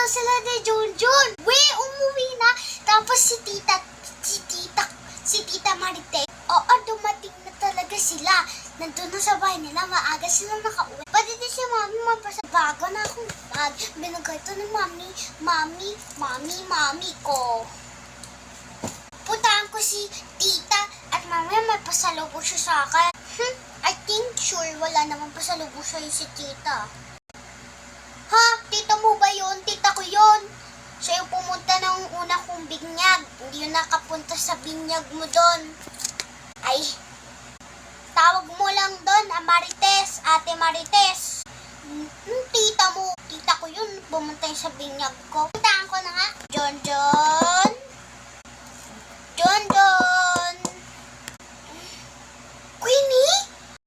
sila ni Junjun. We, umuwi na. Tapos si Tita Marite. Oo, dumating na talaga sila. Nandun na sa bahay nila, maaga sila nakauwi. Pwede din si Mami magpasa. Bago na akong bag. Binigay ito ng Mami ko. Puntahan ko si Tita at mamaya may pasalubong siya sa akin. I think sure wala namang pasalubong sa'yo si Tita. Ha? Tita mo ba yun? Tita ko yun. Siya yung pumunta ng una kong binyag. Hindi yun nakapunta sa binyag mo doon. Ay, tawag mo lang doon, Marites, Ate Marites. Tita mo. Tita ko yun, pumunta yun sa binyag ko. Puntahan ko na nga. Jonjon.